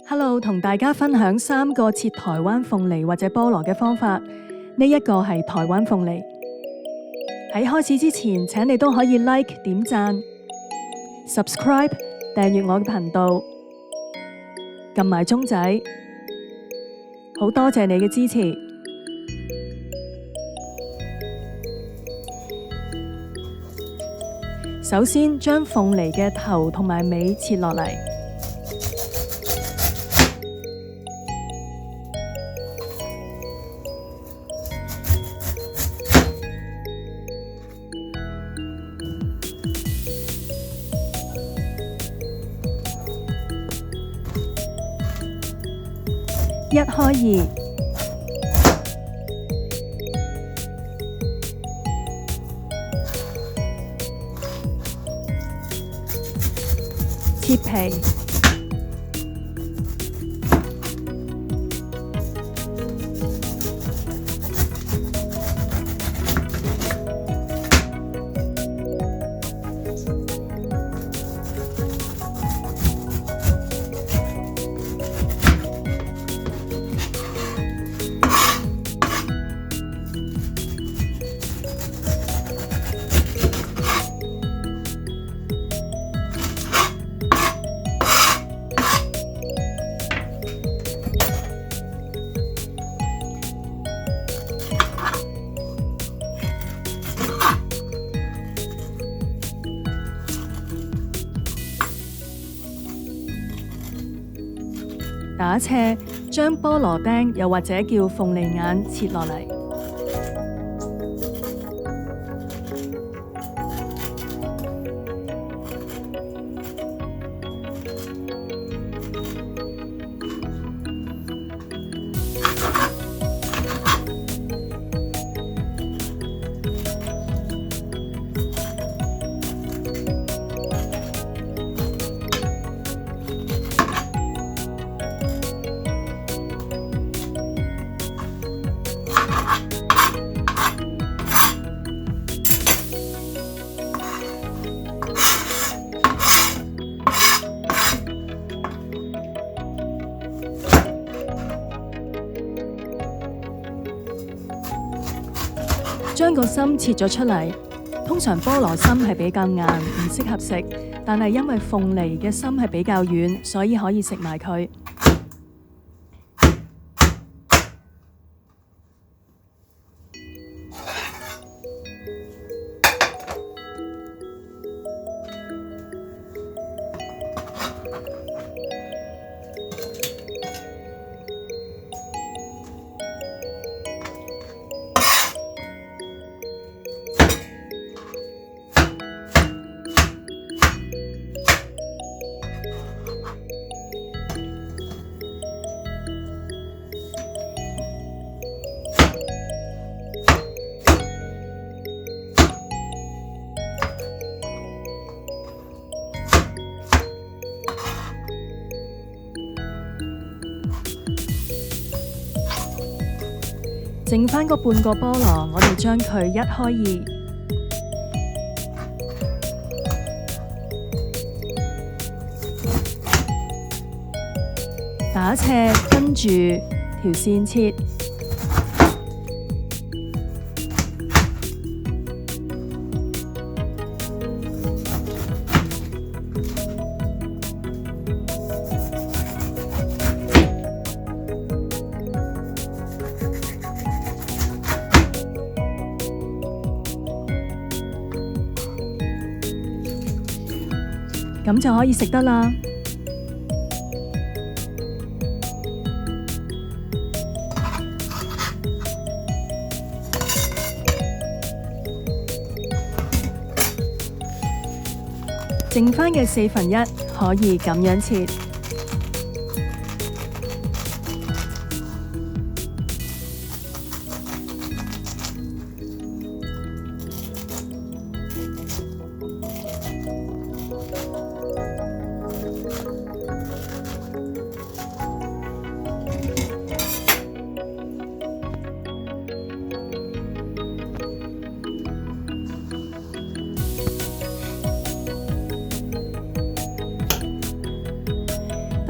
Hello， 同大家分享3個切台灣鳳梨或者菠蘿嘅方法。呢一個係台灣鳳梨。喺開始之前，請你都可以 like 點讚、subscribe 訂閱我嘅頻道，撳埋鐘仔。好多謝你嘅支持。首先將鳳梨嘅頭同埋尾切落嚟。一開二，切皮，打斜，將菠蘿釘又或者叫鳳梨眼切落嚟。將個心切咗出嚟，通常菠蘿心係比較硬，唔適合食，但係因為鳳梨嘅心係比較軟，所以可以食埋佢。剩返嗰半個菠蘿，我哋將佢一開二，打斜，跟住條線切。咁就可以食得啦。剩返嘅1/4可以咁樣切。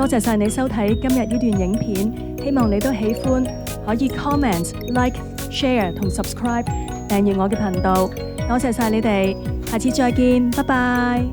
多謝晒你收睇今日呢段影片，希望你都喜歡，可以 comment、like、share 同 subscribe 訂閱我嘅頻道。多謝晒你哋，下次再見，拜拜。